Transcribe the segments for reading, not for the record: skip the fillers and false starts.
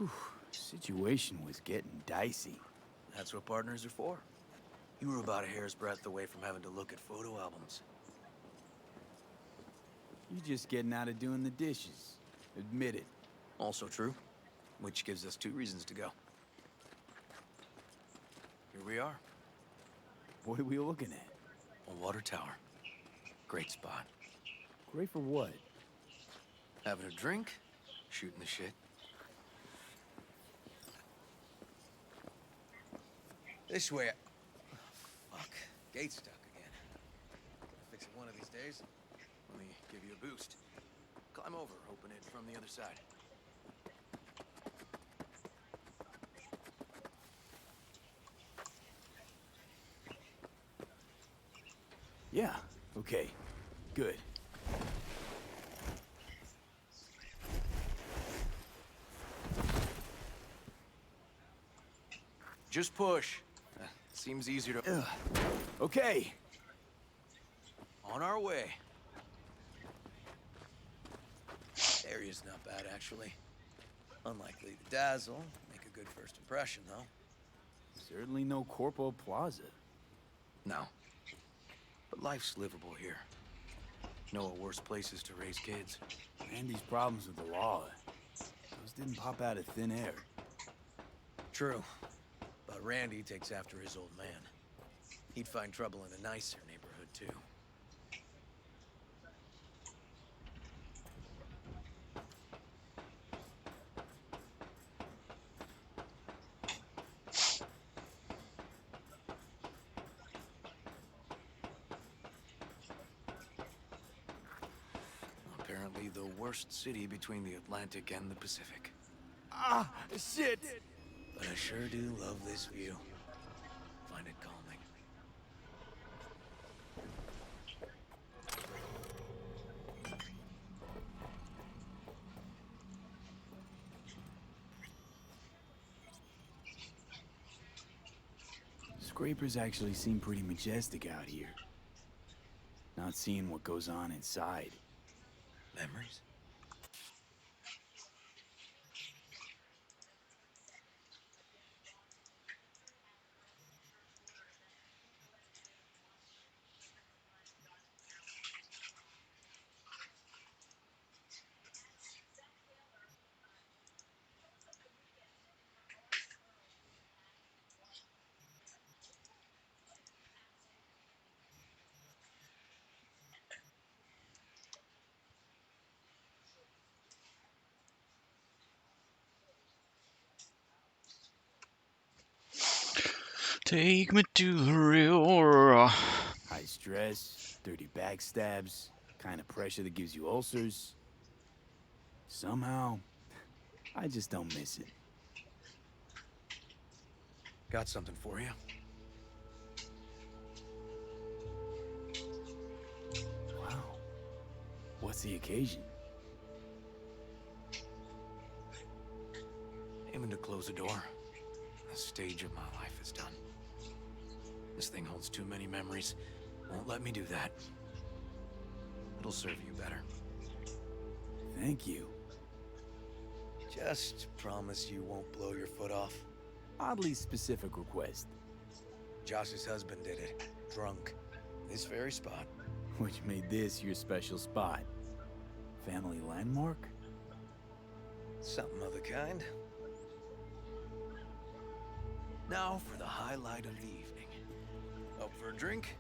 Whew, situation was getting dicey. That's what partners are for. You were about a hair's breadth away from having to look at photo albums. You just getting out of doing the dishes. Admit it. Also true, which gives us 2 reasons to go. Here we are, What are we looking at? a water tower. Great spot. Great for what? Having a drink, shooting the shit. This way. Oh, fuck. Gate's stuck again. I'll fix it one of these days. Let me give you a boost. Climb over, open it from the other side. Yeah, okay. Good. Just push. Seems easier to... Okay. On our way. Area's not bad, actually. Unlikely to dazzle. Make a good first impression, though. Certainly no Corpo Plaza. No. But life's livable here. Know of worse places to raise kids. Randy's problems with the law. Those didn't pop out of thin air. True. But Randy takes after his old man. He'd find trouble in a nicer neighborhood, too. Apparently the worst city between the Atlantic and the Pacific. Ah, shit! But I sure do love this view. Find it calming. Scrapers actually seem pretty majestic out here. Not seeing what goes on inside. Memories? Take me to the real. High stress, dirty backstabs, kind of pressure that gives you ulcers. Somehow, I just don't miss it. Got something for you. Wow. What's the occasion? Aiming to close a door. The stage of my life is done. This thing holds too many memories. Won't let me do that. It'll serve you better. Thank you. Just promise you won't blow your foot off. Oddly specific request. Josh's husband did it. Drunk. This very spot. Which made this your special spot. Family landmark? Something of the kind. Now for the highlight of the evening. Up for a drink?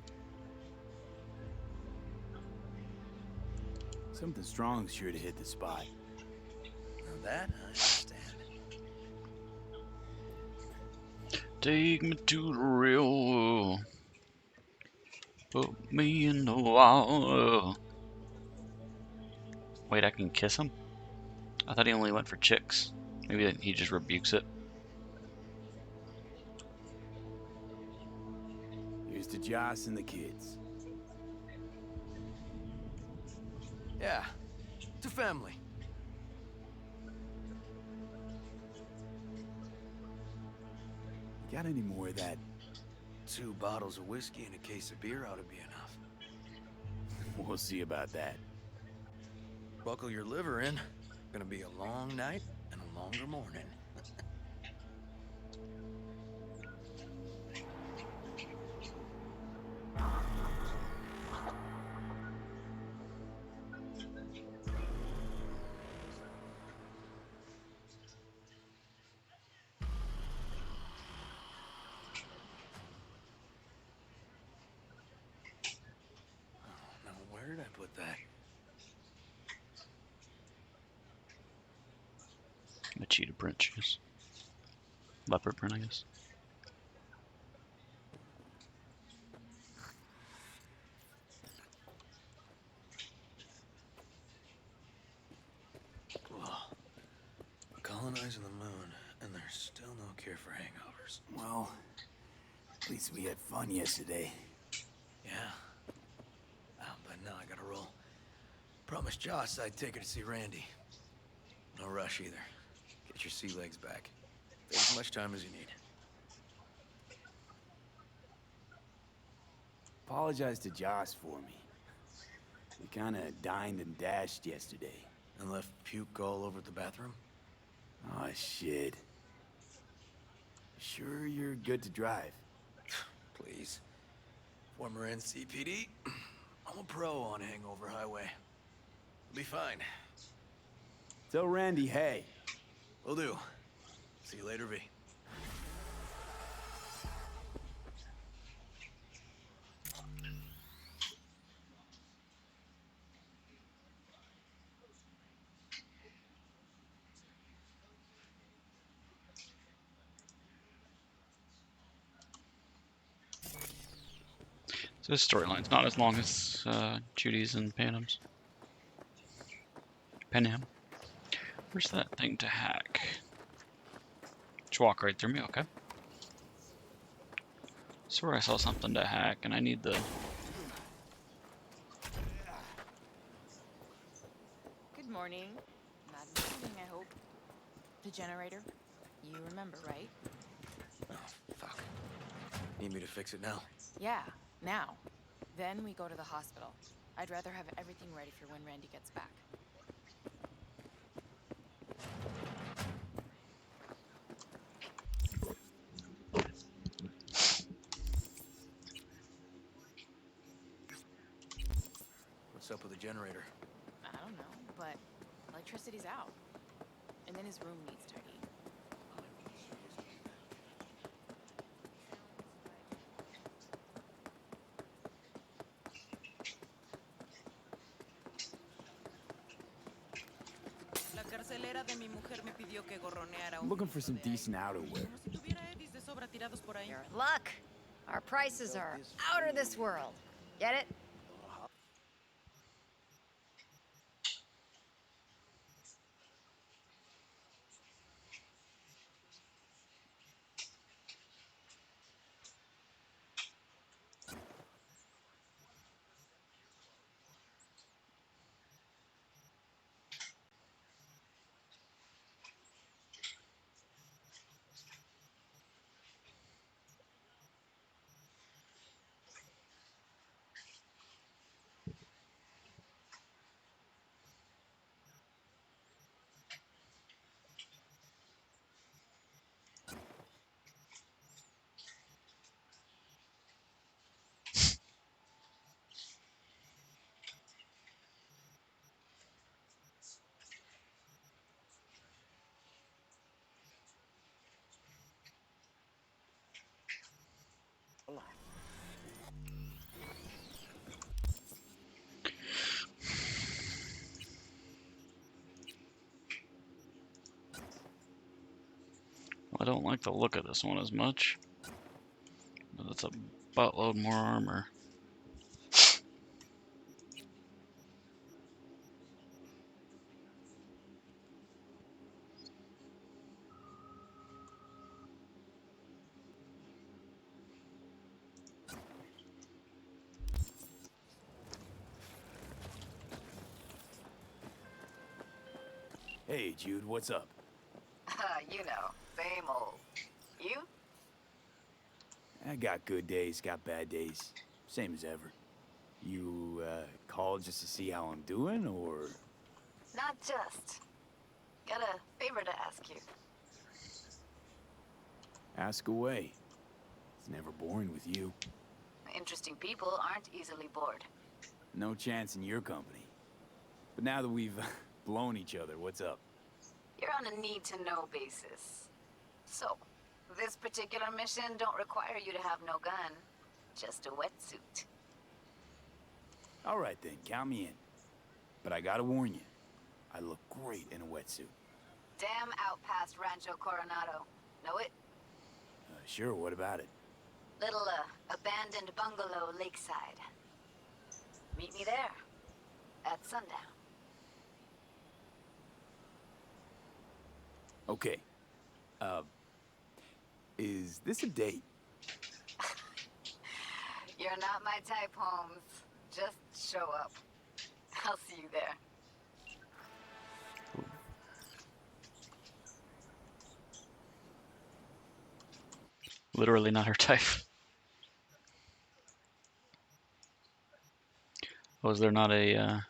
Something strong's sure to hit the spot. Now that I understand. Take me to the real. Put me in the wall. Wait, I can kiss him? I thought he only went for chicks. Maybe he just rebukes it. Here's to Joss and the kids. Yeah, to family. Got any more of that? 2 bottles of whiskey and a case of beer ought to be enough. We'll see about that. Buckle your liver in. Gonna be a long night and a longer morning. put that? The cheetah print shoes. Leopard print, I guess. Well, colonizing the moon, and there's still no cure for hangovers. Well, at least we had fun yesterday. Yeah. But now I gotta roll. Promised Joss I'd take her to see Randy. No rush either. Get your sea legs back. Take as much time as you need. Apologize to Joss for me. We kinda dined and dashed yesterday. And left puke all over the bathroom? Oh, shit. Sure you're good to drive? Please. Former NCPD. I'm a pro on Hangover Highway. We'll be fine. Tell Randy, hey. Will do. See you later, V. So this storyline's not as long as Judy's and Panam's. Panam. Where's that thing to hack? Just walk right through me, okay. Swear I saw something to hack, and I need the... Good morning. Not morning, I hope. The generator. You remember, right? Oh, fuck. Need me to fix it now? Yeah, now. Then we go to the hospital. I'd rather have everything ready for when Randy gets back. What's up with the generator? I don't know, but electricity's out. And then his room needs tidying. La carcelera de mi mujer me pidió que gorroneara I'm un looking for poquito some de aire. decent outerwear. Como si tuviera eddies de sobra tirados por ahí. You're in luck. Our prices are out of this world. Get it? I don't like the look of this one as much. But it's a buttload more armor. Hey, Jude, what's up? You know, same old. You? I got good days, got bad days. Same as ever. You, called just to see how I'm doing, or...? Not just. Got a favor to ask you. Ask away. It's never boring with you. Interesting people aren't easily bored. No chance in your company. But now that we've blown each other, what's up? You're on a need-to-know basis. So, this particular mission don't require you to have no gun. Just a wetsuit. All right then, count me in. But I gotta warn you, I look great in a wetsuit. Damn out past Rancho Coronado. Know it? Sure, what about it? Little, abandoned bungalow lakeside. Meet me there. At sundown. Okay. Is this a date? You're not my type, Holmes. Just show up. I'll see you there. Literally not her type. Was there not a,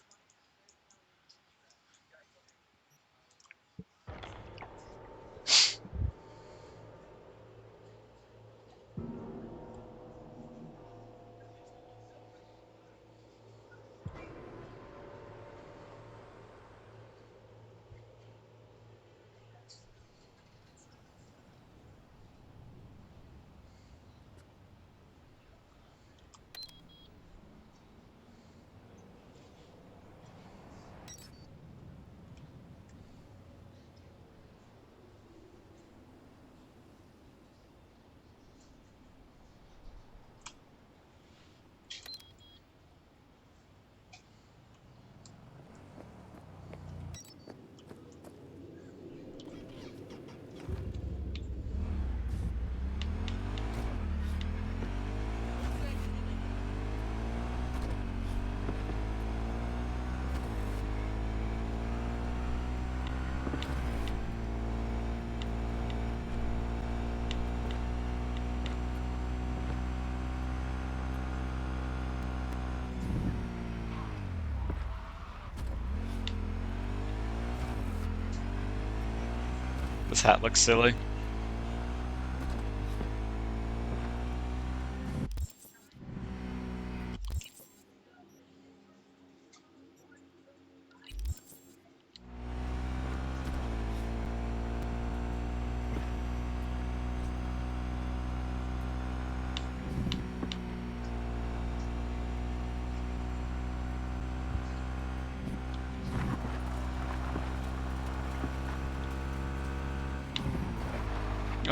this hat looks silly.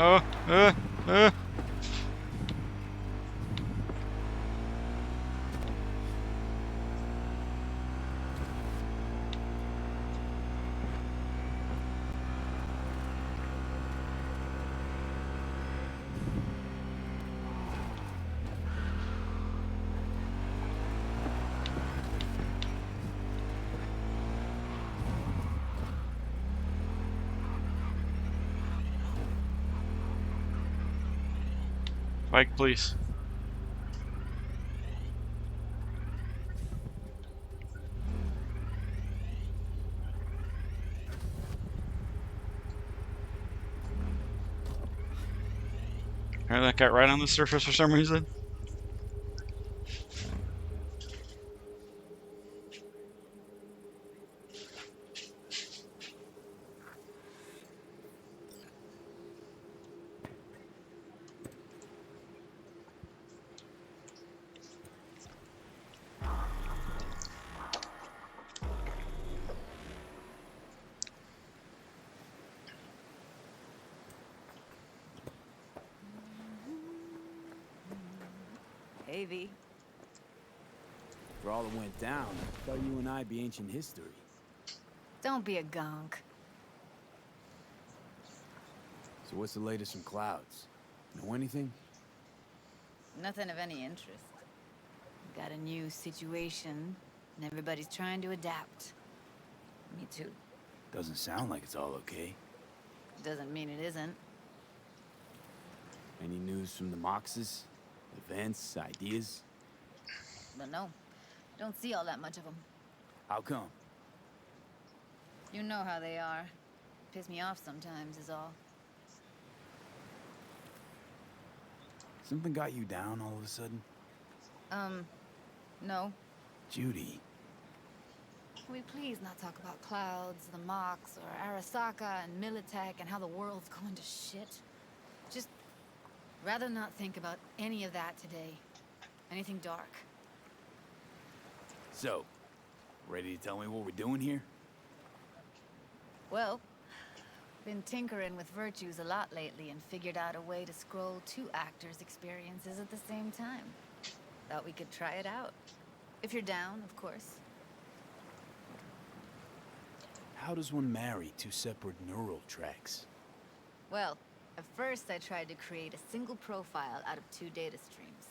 Oh, uh. Mike, please. Heard that got right on the surface for some reason. Hey, V. For all that went down, I thought you and I'd be ancient history. Don't be a gunk. So what's the latest from Clouds? Know anything? Nothing of any interest. Got a new situation, and everybody's trying to adapt. Me too. Doesn't sound like it's all okay. Doesn't mean it isn't. Any news from the Moxes? Events, ideas? But no, don't see all that much of them. How come? You know how they are. Piss me off sometimes is all. Something got you down all of a sudden? No. Judy. Can we please not talk about Clouds, the Mox, or Arasaka and Militech and how the world's going to shit? Just rather not think about any of that today. Anything dark. So, ready to tell me what we're doing here? Well, been tinkering with virtues a lot lately and figured out a way to scroll two actors' experiences at the same time. Thought we could try it out. If you're down, of course. How does one marry two separate neural tracks? Well, at first I tried to create a single profile out of two data streams.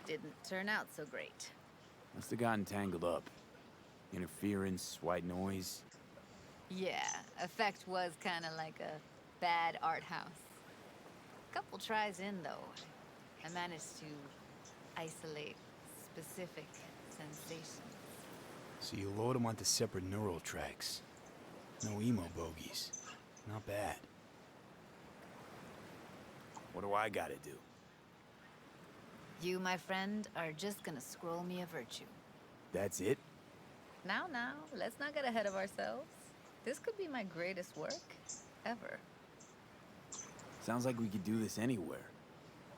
Didn't turn out so great. Must have gotten tangled up. Interference, white noise. Yeah, effect was kind of like a bad art house. Couple tries in, though, I managed to isolate specific sensations. So you load them onto separate neural tracks. No emo bogies. Not bad. What do I gotta do? You, my friend, are just gonna scroll me a virtue. That's it? Now, let's not get ahead of ourselves. This could be my greatest work ever. Sounds like we could do this anywhere.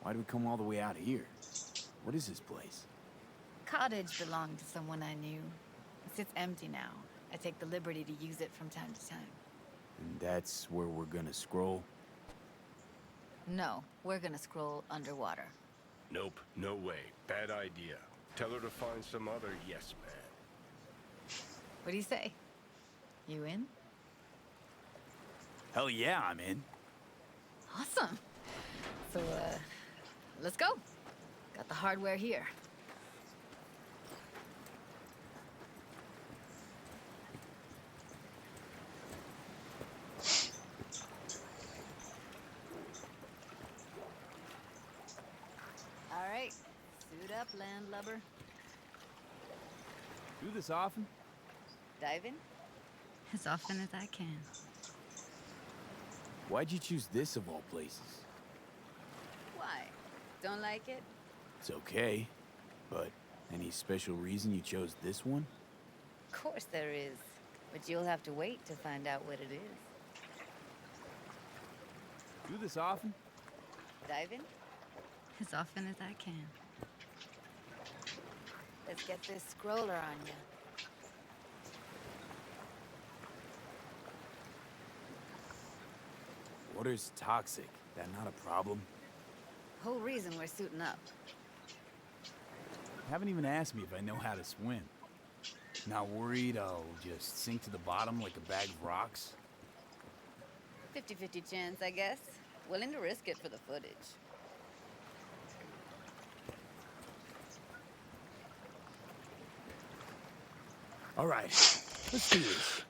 Why'd we come all the way out here? What is this place? Cottage belonged to someone I knew. It sits empty now. I take the liberty to use it from time to time. And that's where we're gonna scroll? No, we're gonna scroll underwater. Nope, no way. Bad idea. Tell her to find some other yes man. What do you say? You in? Hell yeah, I'm in. Awesome. So, let's go. Got the hardware here. All right, suit up, landlubber. Do this often? Dive in? As often as I can. Why'd you choose this of all places? Why? Don't like it? It's okay, but any special reason you chose this one? Of course there is. But you'll have to wait to find out what it is. Do this often? Dive in? As often as I can. Let's get this scroller on you. Water's toxic. That not a problem? Whole reason we're suiting up. Haven't even asked me if I know how to swim. Not worried I'll just sink to the bottom like a bag of rocks? 50-50 chance, I guess. Willing to risk it for the footage. All right, let's do this.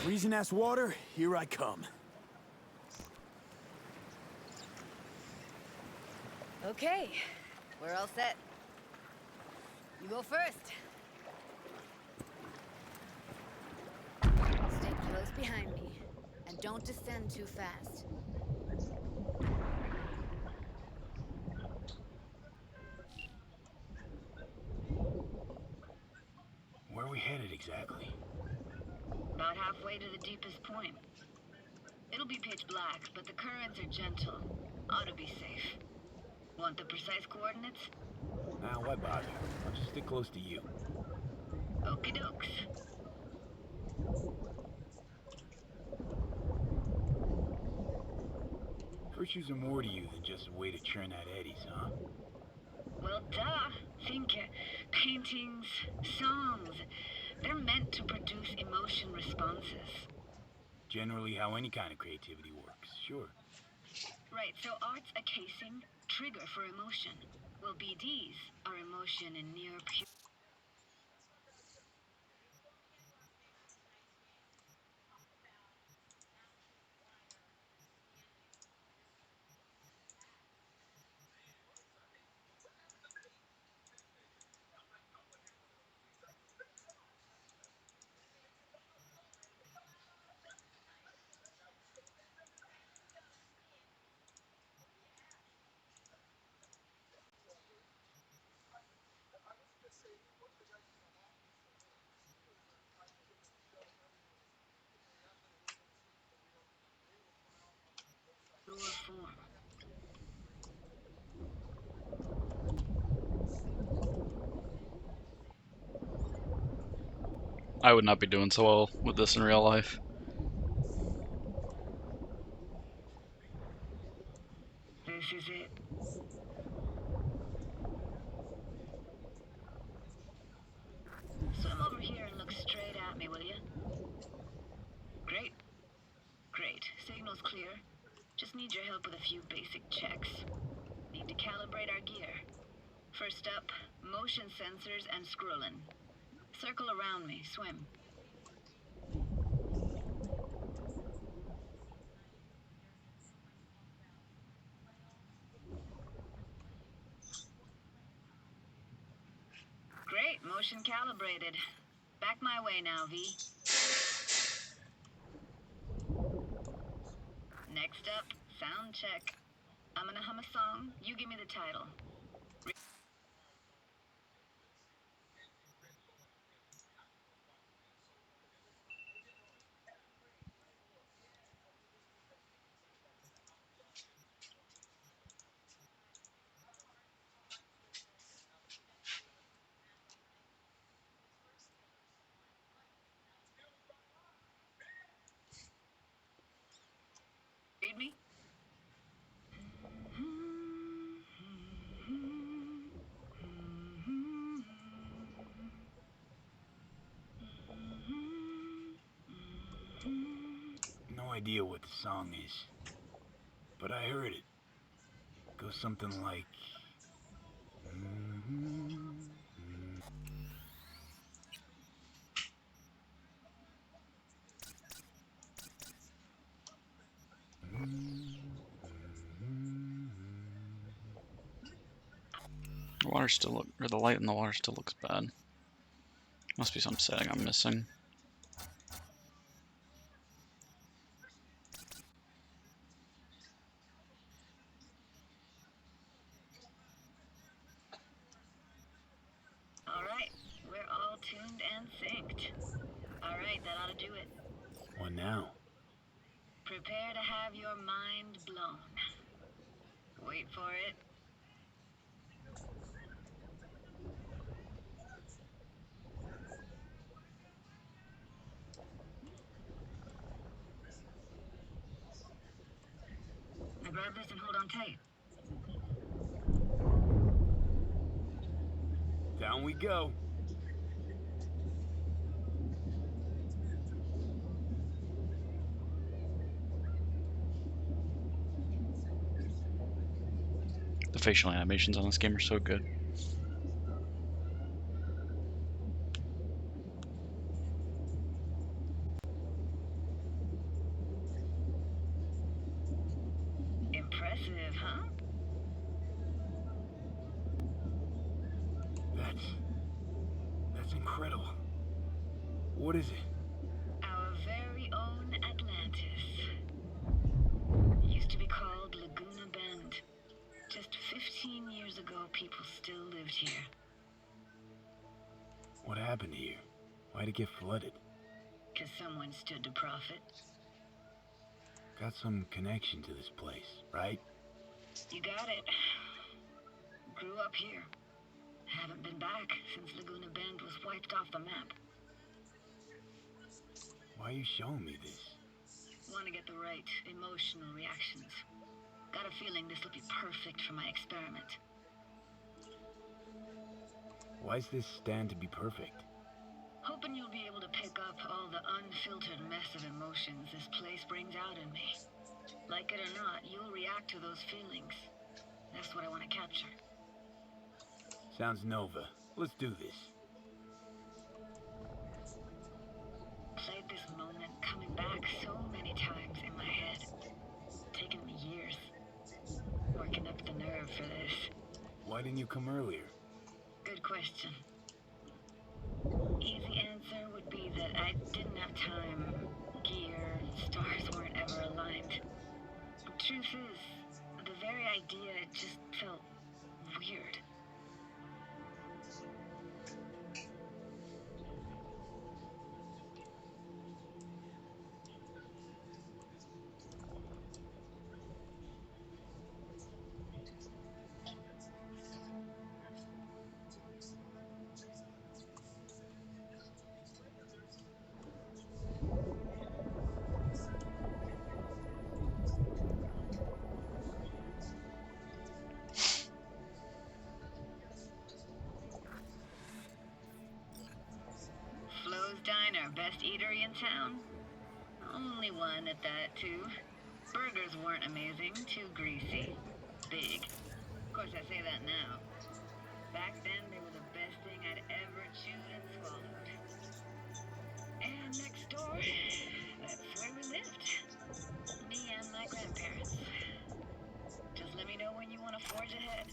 Freezing ass water, here I come. Okay, we're all set. You go first. Stay close behind me, and don't descend too fast. Where are we headed exactly? About halfway to the deepest point. It'll be pitch black, but the currents are gentle. Ought to be safe. Want the precise coordinates? Nah, why bother? I'll just stick close to you. Okie dokes. Virtues are more to you than just a way to churn out eddies, huh? Well, duh. Think paintings, songs. They're meant to produce emotion responses. Generally how any kind of creativity works, sure. Right, so art's a casing, trigger for emotion. Well, BDs are emotion in near pure... I would not be doing so well with this in real life. This is it. Swim over here and look straight at me, will you? Great. Great. Signal's clear. Just need your help with a few basic checks. Need to calibrate our gear. First up, motion sensors and scrolling. Circle around me. Swim. Great. Motion calibrated. Back my way now, V. Next up, sound check. I'm gonna hum a song. You give me the title. Read me? No idea what the song is, but I heard it. Goes something like. The water still look, or the light in the water still looks bad. Must be some setting I'm missing. All right, we're all tuned and synced. All right, that ought to do it. What now? Prepare to have your mind blown. Wait for it. Now grab this and hold on tight. Down we go. The facial animations on this game are so good. Impressive, huh? That's incredible. What is it? Our very own Atlantis. Used to be called Laguna Bend. Just 15 years ago, people still lived here. What happened here? Why'd it get flooded? 'Cause someone stood to profit. Got some connection to this place, right? You got it. Grew up here. Haven't been back since Laguna Bend was wiped off the map. Why are you showing me this? Want to get the right emotional reactions. Got a feeling this will be perfect for my experiment. Why's this stand to be perfect? Hoping you'll be able to pick up all the unfiltered mess of emotions this place brings out in me. Like it or not, you'll react to those feelings. That's what I want to capture. Sounds Nova. Let's do this. Played this moment coming back so many times in my head. Taken me years. Working up the nerve for this. Why didn't you come earlier? Good question. Easy answer would be that I didn't have time. Gear, stars weren't ever aligned. Truth is, the very idea just felt weird. best eatery in town? Only one at that, too. Burgers weren't amazing, too greasy. Big. Of course, I say that now. Back then, they were the best thing I'd ever chewed and swallowed. And next door, that's where we lived. Me and my grandparents. Just let me know when you want to forge ahead.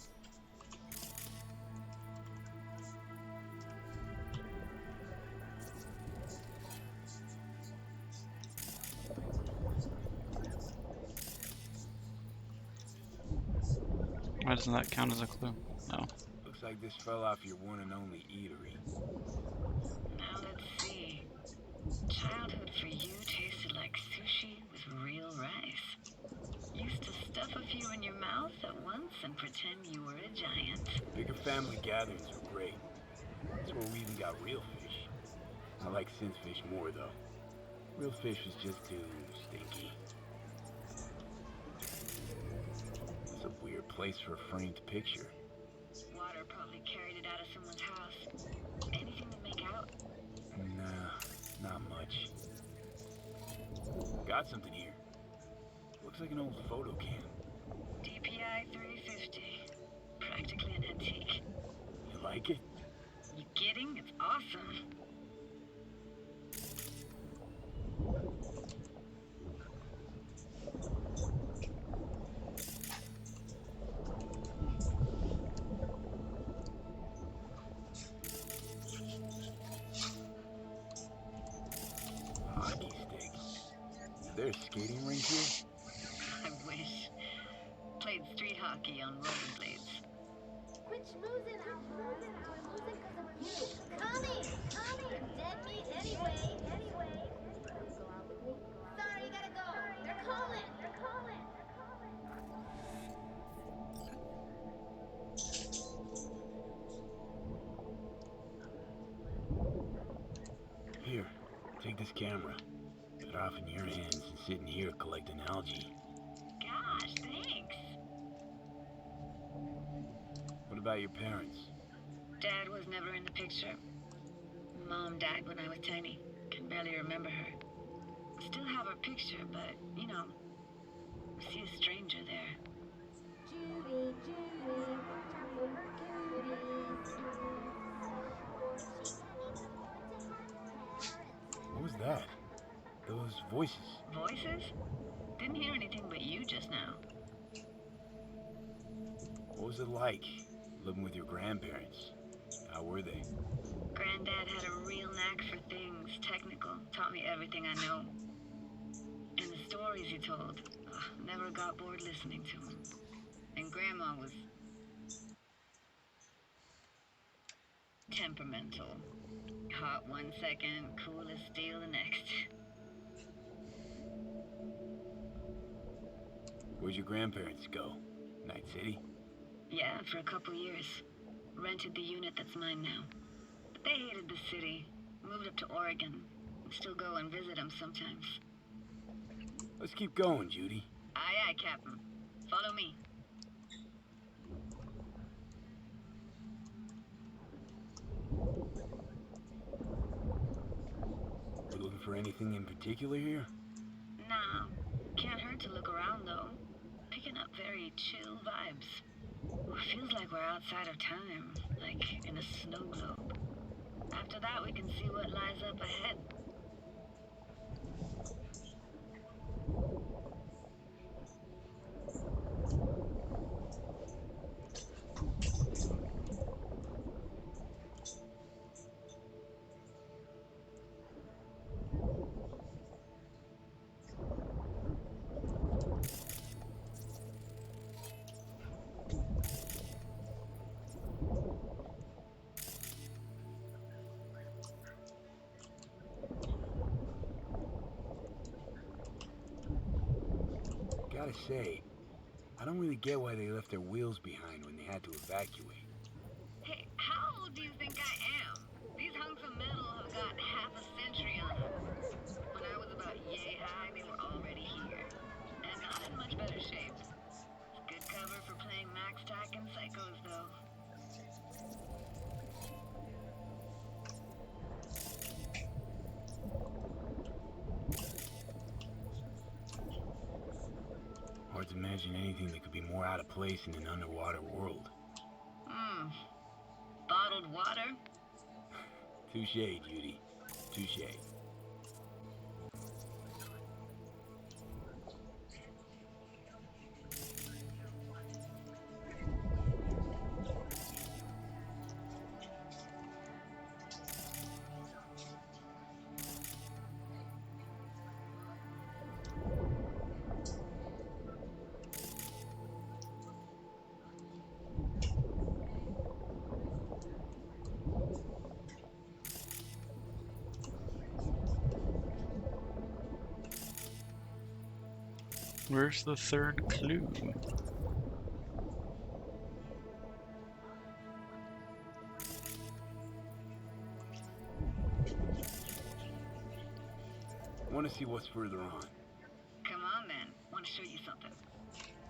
Why doesn't that count as a clue? No. Looks like this fell off your one and only eatery. Now let's see. Childhood for you tasted like sushi with real rice. Used to stuff a few in your mouth at once and pretend you were a giant. Bigger family gatherings were great. That's where we even got real fish. I like synth fish more, though. Real fish was just too stinky. It's a weird place for a framed picture. Water probably carried it out of someone's house. Anything to make out? Nah, not much. Got something here. Looks like an old photo cam. DPI 350. Practically an antique. You like it? You kidding? It's awesome. Hockey stick. Is there a skating rink here? I wish. Played street hockey on rollerblades. Quit schmoozing, I'm schmoozing because of you. Coming! Dead meat anyway. Go out with me? Sorry, you gotta go. They're calling. Here, take this camera. Get it off in your hands and sit in here collecting algae. Gosh, thanks. What about your parents? Dad was never in the picture. Mom died when I was tiny. Can barely remember her. Still have her picture, but, you know, see a stranger there. Judy, watch out for her cuties. What was that? Those voices. Voices? Didn't hear anything but you just now. What was it like, living with your grandparents? How were they? Granddad had a real knack for things technical. Taught me everything I know. And the stories he told, never got bored listening to them. And Grandma was temperamental. Hot one second, cool as steel the next. Where'd your grandparents go? Night City? Yeah, for a couple years. Rented the unit that's mine now. But they hated the city. Moved up to Oregon. Still go and visit them sometimes. Let's keep going, Judy. Aye, aye, Captain. Follow me. You looking for anything in particular here? Nah, can't hurt to look around though. Picking up very chill vibes. Feels like we're outside of time, like in a snow globe. After that, we can see what lies up ahead. Gotta say, I don't really get why they left their wheels behind when they had to evacuate. Hey, how old do you think I am? These hunks of metal have got half a century on them. When I was about yay high, they were already here. And not in much better shape. Good cover for playing Max Tack and Psychos, though. imagine anything that could be more out of place in an underwater world. Bottled water? Touche, Judy. Touche. Where's the third clue? Want to see what's further on. Come on then, want to show you something.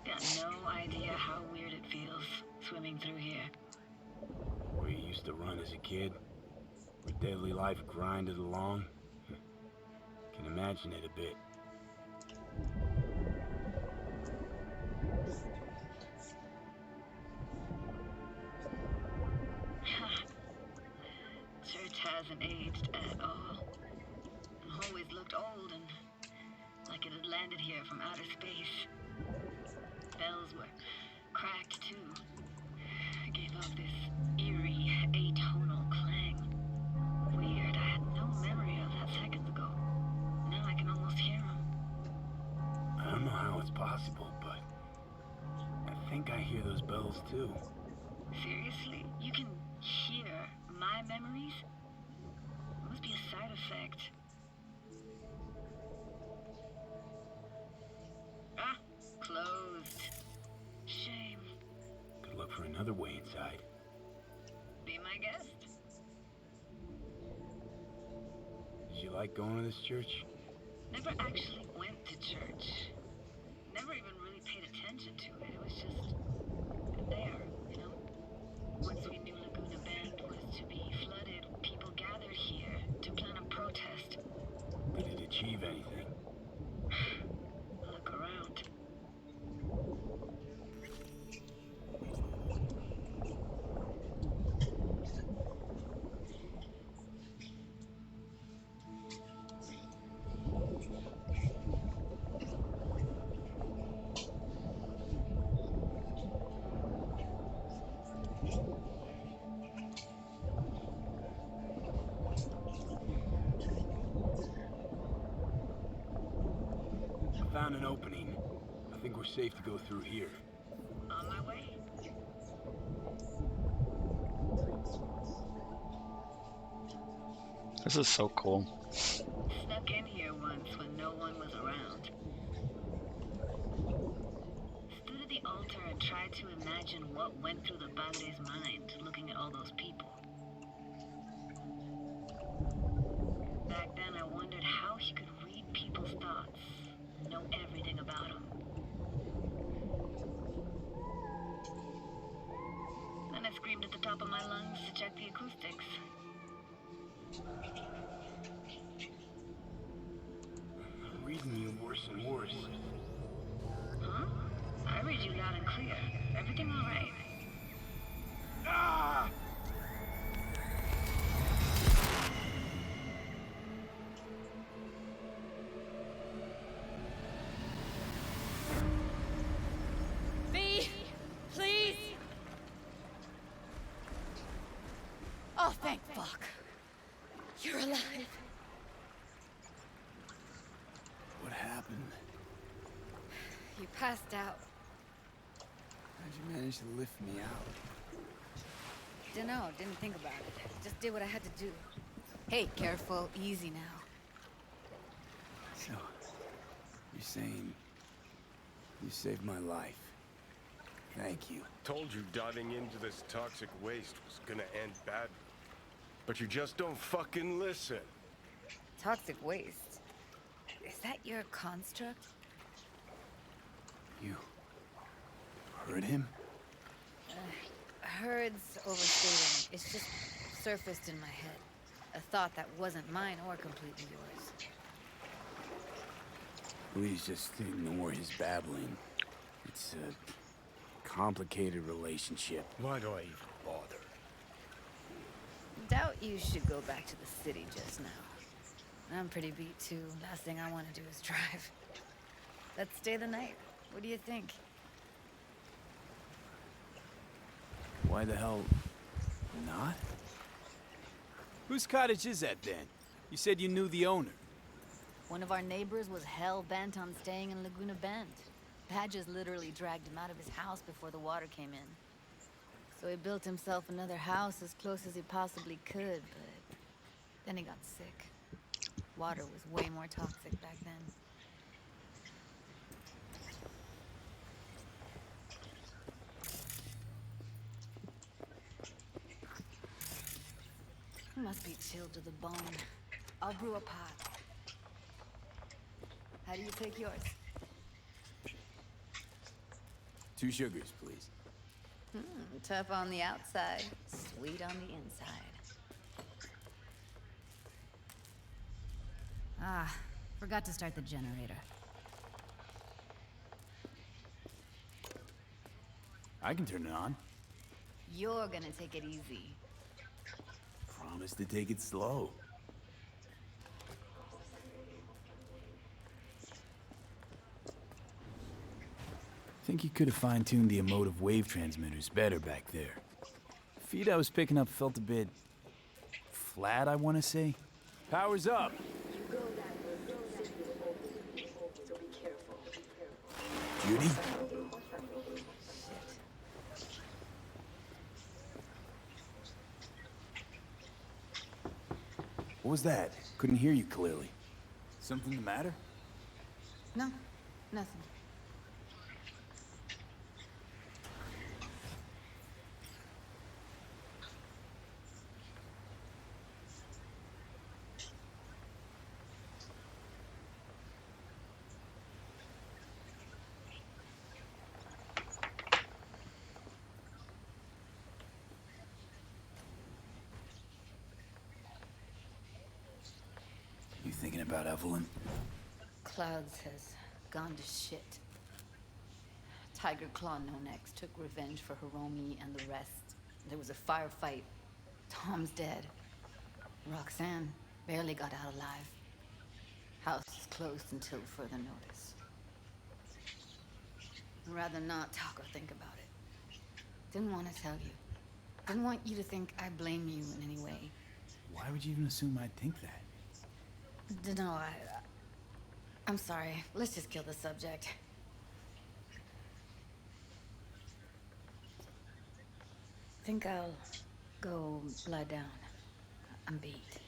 Got no idea how weird it feels swimming through here. Where you used to run as a kid, where daily life grinded along. Can imagine it a bit. Church hasn't aged at all. Always looked old and like it had landed here from outer space. Bells were cracked too. It gave off this eerie, atonal clang. Weird, I had no memory of that seconds ago. Now I can almost hear them. I don't know how it's possible, but I think I hear those bells too. Seriously? You can hear my memories? It must be a side effect. Ah, closed. Shame. Could look for another way inside. Be my guest. Did you like going to this church? Never actually went to church. Never even really paid attention to it. It was just there, you know? Once we knew Laguna Bend was to be flooded, people gathered here to plan a protest. Did it achieve anything? Look around. I found an opening. I think we're safe to go through here. On my way. This is so cool. Snuck in here once when no one was around. Stood at the altar and tried to imagine what went through the padre's mind looking at all those people. Back then I wondered how he could read people's thoughts, know everything about them. Then I screamed at the top of my lungs to check the acoustics. I'm reading you worse and worse. Huh? I read you loud and clear. Everything all right? Ah! V, please. Oh, thank fuck. You're alive. What happened? You passed out. How'd you manage to lift me out? Dunno, didn't think about it. Just did what I had to do. Hey, careful, easy now. So, you're saying you saved my life. Thank you. Told you diving into this toxic waste was gonna end badly. But you just don't fucking listen. Toxic waste. Is that your construct? You heard him? Heard's overstating. It's just surfaced in my head. A thought that wasn't mine or completely yours. Please just ignore his babbling. It's a complicated relationship. Why do I even bother? Doubt you should go back to the city just now. I'm pretty beat too. Last thing I want to do is drive. Let's stay the night. What do you think? Why the hell not? Whose cottage is that then? You said you knew the owner. One of our neighbors was hell-bent on staying in Laguna Bend. Badges literally dragged him out of his house before the water came in. So he built himself another house as close as he possibly could, but then he got sick. Water was way more toxic back then. He must be chilled to the bone. I'll brew a pot. How do you take yours? 2 sugars, please. Tough on the outside, sweet on the inside. Ah, forgot to start the generator. I can turn it on. You're gonna take it easy. Promise to take it slow. Think you could have fine-tuned the emotive wave transmitters better back there. The feed I was picking up felt a bit flat, I want to say. Power's up. Judy? What was that? Couldn't hear you clearly. Something the matter? No, nothing. You thinking about Evelyn? Clouds has gone to shit. Tiger Claw No Necks took revenge for Hiromi and the rest. There was a firefight. Tom's dead. Roxanne barely got out alive. House is closed until further notice. I'd rather not talk or think about it. Didn't want to tell you. Didn't want you to think I blame you in any way. Why would you even assume I'd think that? No, I'm sorry. Let's just kill the subject. Think I'll go lie down. I'm beat.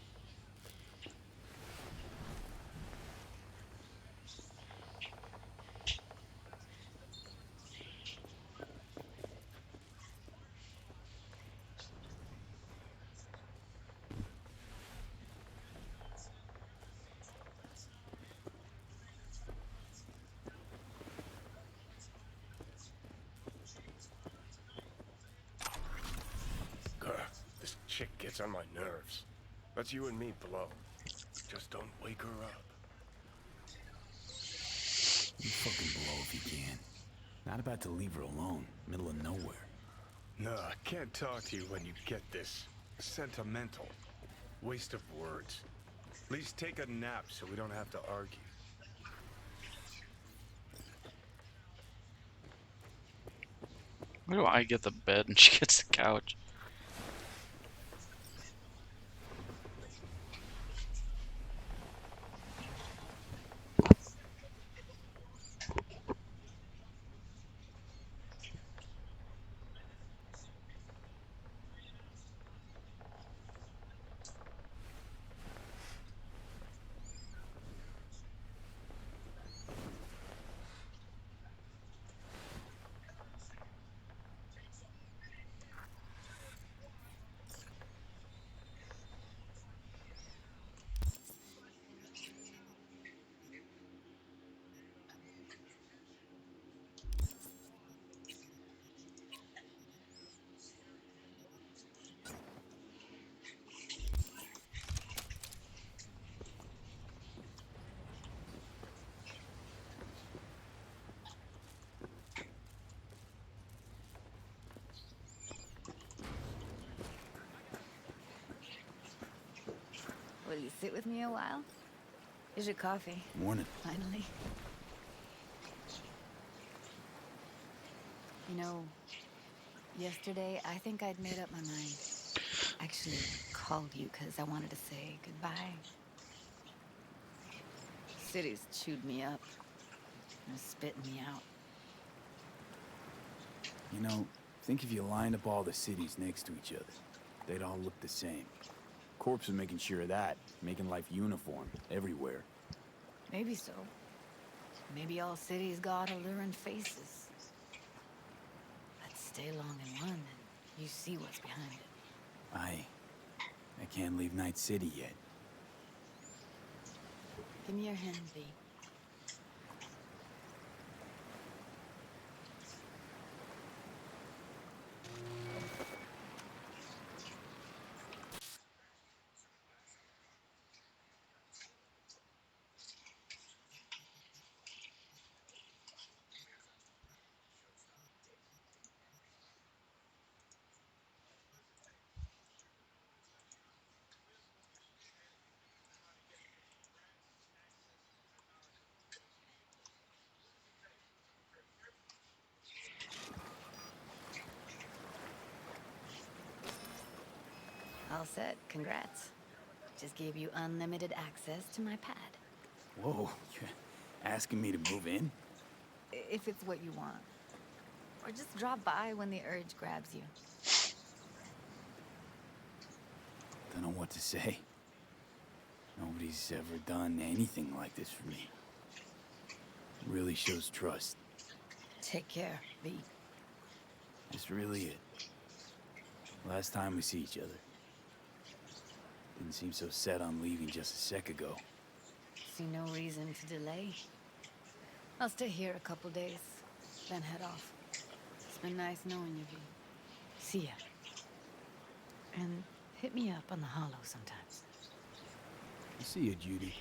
This chick gets on my nerves. That's you and me below. Just don't wake her up. You fucking blow if you can. Not about to leave her alone, middle of nowhere. No, I can't talk to you when you get this sentimental. Waste of words. At least take a nap so we don't have to argue. Why do I get the bed and she gets the couch? Will you sit with me a while? Here's your coffee. Morning. Finally. You know, yesterday I think I'd made up my mind. Actually, called you because I wanted to say goodbye. City's chewed me up. And spitting me out. You know, think if you lined up all the cities next to each other, they'd all look the same. Corps was making sure of that, making life uniform everywhere. Maybe so. Maybe all cities got alluring faces. Let's stay long in one and you see what's behind it. I can't leave Night City yet. Give me your hand, V. All set. Congrats. Just gave you unlimited access to my pad. Whoa, you're asking me to move in? If it's what you want. Or just drop by when the urge grabs you. Don't know what to say. Nobody's ever done anything like this for me. Really shows trust. Take care, V. That's really it. Last time we see each other. Didn't seem so set on leaving just a sec ago. See no reason to delay. I'll stay here a couple days, then head off. It's been nice knowing you, V. See ya. And hit me up on the holo sometimes. See you, Judy.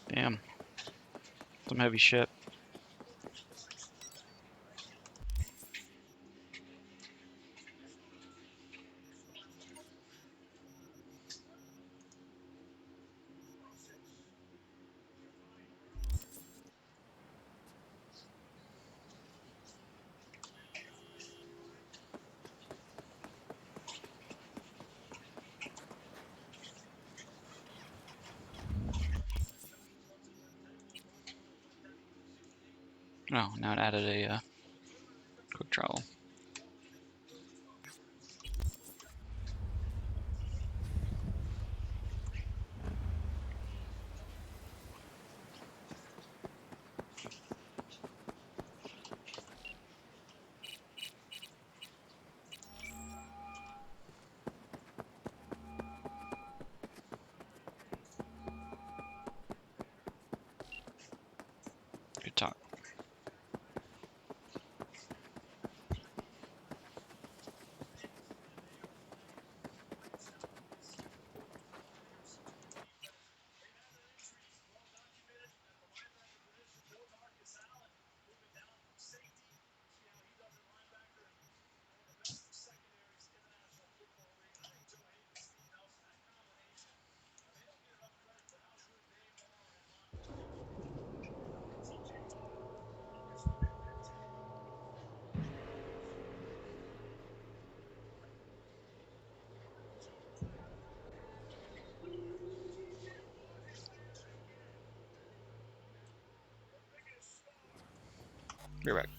Damn. Some heavy shit. Oh, now it added a quick travel. Good talk. Be right back.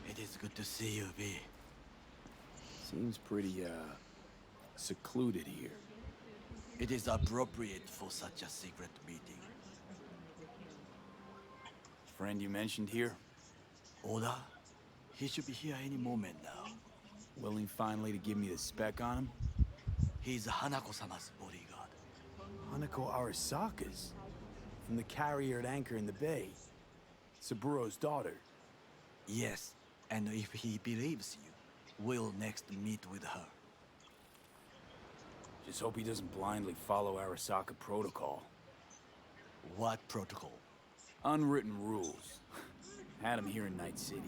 It is good to see you, V. Seems pretty, secluded here. It is appropriate for such a secret meeting. Friend you mentioned here? Oda? He should be here any moment now. Willing finally to give me the spec on him? He's Hanako-sama's bodyguard. Hanako Arasaka's? From the carrier at anchor in the bay. Saburo's daughter. Yes, and if he believes you, we'll next meet with her. Just hope he doesn't blindly follow Arasaka protocol. What protocol? Unwritten rules. Had him here in Night City.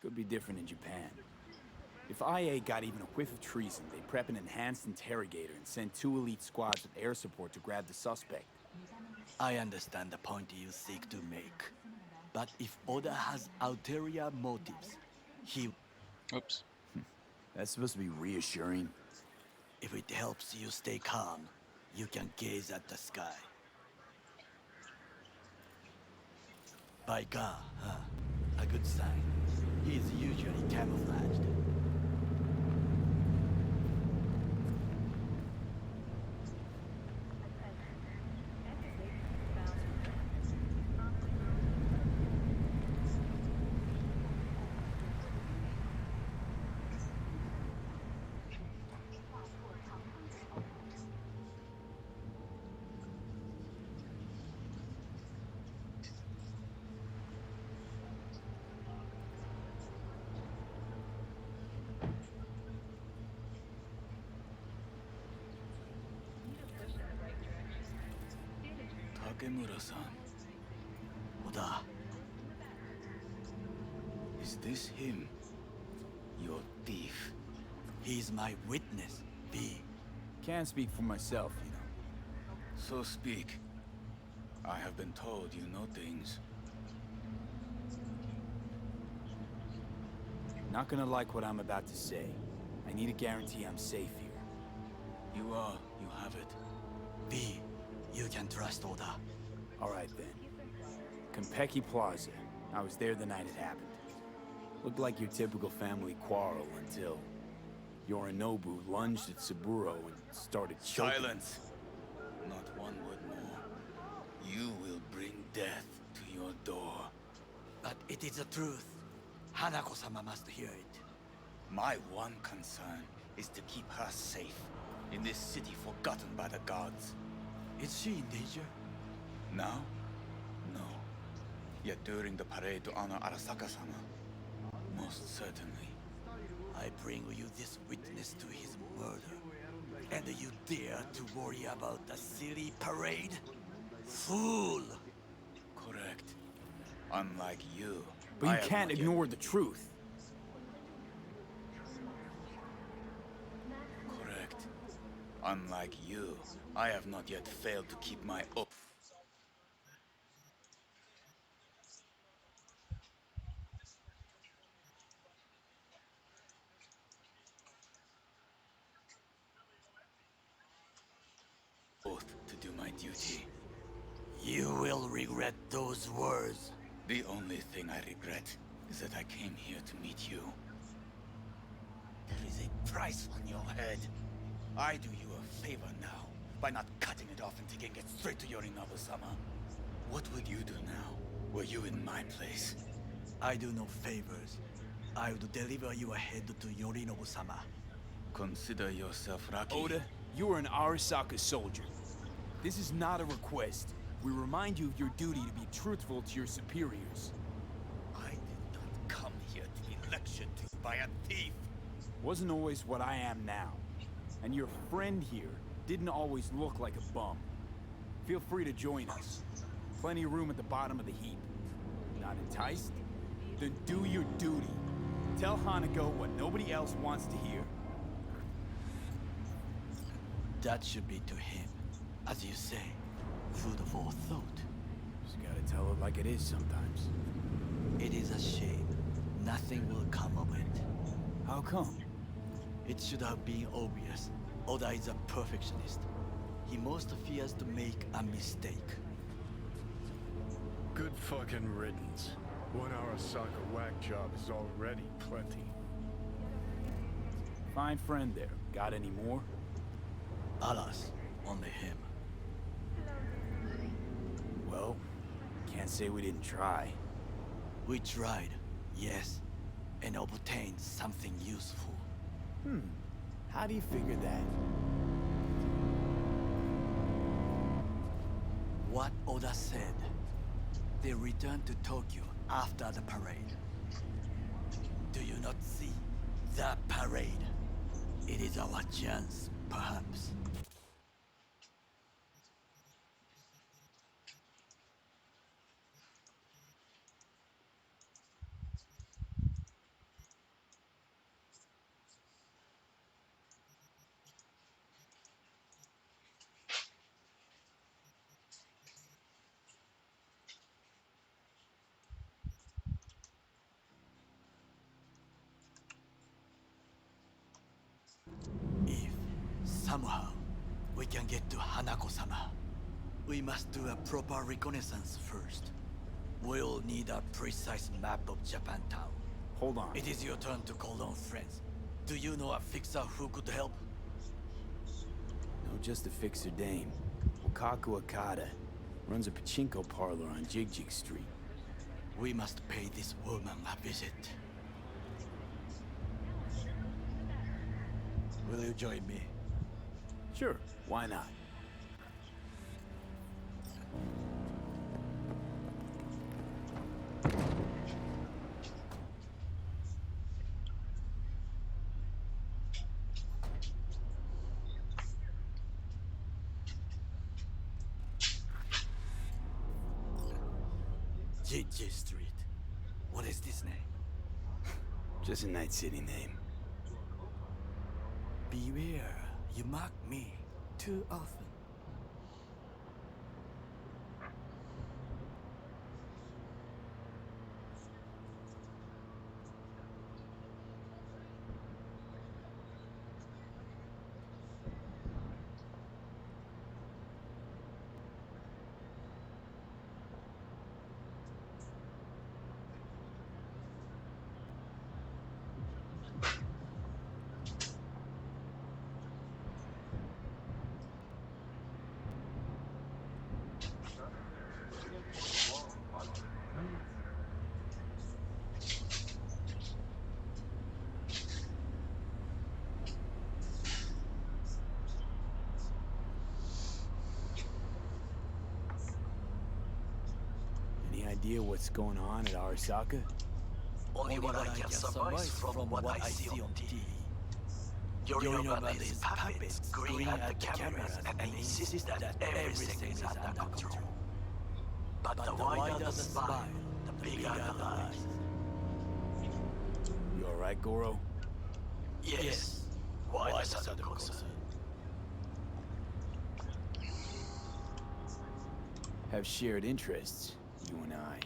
Could be different in Japan. If IA got even a whiff of treason, they'd prep an enhanced interrogator and send 2 elite squads with air support to grab the suspect. I understand the point you seek to make. But if Oda has ulterior motives, he... Oops. That's supposed to be reassuring. If it helps you stay calm, you can gaze at the sky. By God, huh? A good sign. He is usually camouflaged. Takemura-san. Oda, Is this him? Your thief. he's my witness, V. Can't speak for myself, you know. So speak. I have been told you know things. Not gonna like what I'm about to say. I need a guarantee I'm safe here. You are. You have it. V, you can trust Oda. All right, then. Konpeki Plaza. I was there the night it happened. Looked like your typical family quarrel until Yorinobu lunged at Saburo and started choking. Silence! Not one word more. You will bring death to your door. But it is the truth. Hanako-sama must hear it. My one concern is to keep her safe in this city forgotten by the gods. Is she in danger? Now? No. Yet during the parade to honor Arasaka-sama, most certainly. I bring you this witness to his murder. And you dare to worry about the silly parade? Fool! Correct. Unlike you, But I you have can't not yet- ignore the truth. Correct. Unlike you, I have not yet failed to keep my oath. To do my duty. You will regret those words. The only thing I regret is that I came here to meet you. There is a price on your head. I do you a favor now by not cutting it off and taking it straight to Yorinobu-sama. What would you do now, were you in my place? I do no favors. I would deliver your head to Yorinobu-sama. Consider yourself lucky. Oda, you are an Arasaka soldier. This is not a request. We remind you of your duty to be truthful to your superiors. I did not come here to be lectured to by a thief. Wasn't always what I am now. And your friend here didn't always look like a bum. Feel free to join us. Plenty of room at the bottom of the heap. Not enticed? Then do your duty. Tell Hanako what nobody else wants to hear. That should be to him. As you say, food for thought. Just gotta tell it like it is sometimes. It is a shame. Nothing will come of it. How come? It should have been obvious. Oda is a perfectionist. He most fears to make a mistake. Good fucking riddance. One Arasaka whack job is already plenty. Fine friend there. Got any more? Alas, only him. Well, can't say we didn't try. We tried, yes, and obtained something useful. How do you figure that? What Oda said. They returned to Tokyo after the parade. Do you not see? The parade. It is our chance, perhaps. If somehow we can get to Hanako-sama, we must do a proper reconnaissance first. We'll need a precise map of Japantown. Hold on. It is your turn to call on friends. Do you know a fixer who could help? No, just a fixer dame. Wakaku Okada. Runs a pachinko parlor on Jig Street. We must pay this woman a visit. Will you join me? Sure, why not? Jig Street. What is this name? Just a Night City name. Beware, you mock me too often. Any idea what's going on at Arasaka? Only what I can surmise from what I see on TV. Yorinobu and his puppets grin at the cameras and insist that everything is under control. But the wider the smile, the bigger the lies. right, Goro? Yes. Why the Southern Coast? Have shared interests, you and I.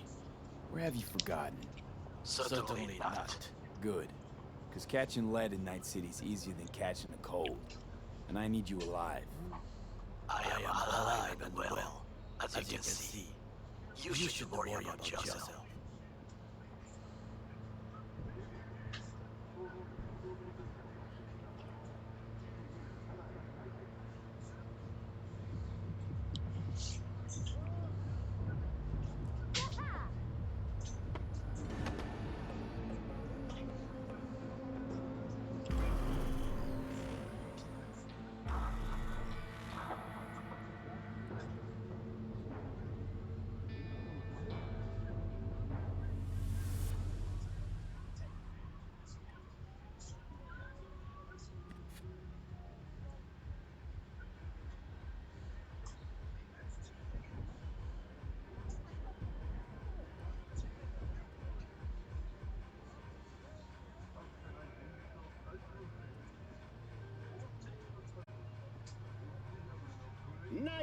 Or have you forgotten? Certainly not. Good. Because catching lead in Night City's easier than catching a cold. And I need you alive. I am alive and well, as you can see. You should worry about yourself.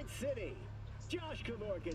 Night City. Josh Kavorkin.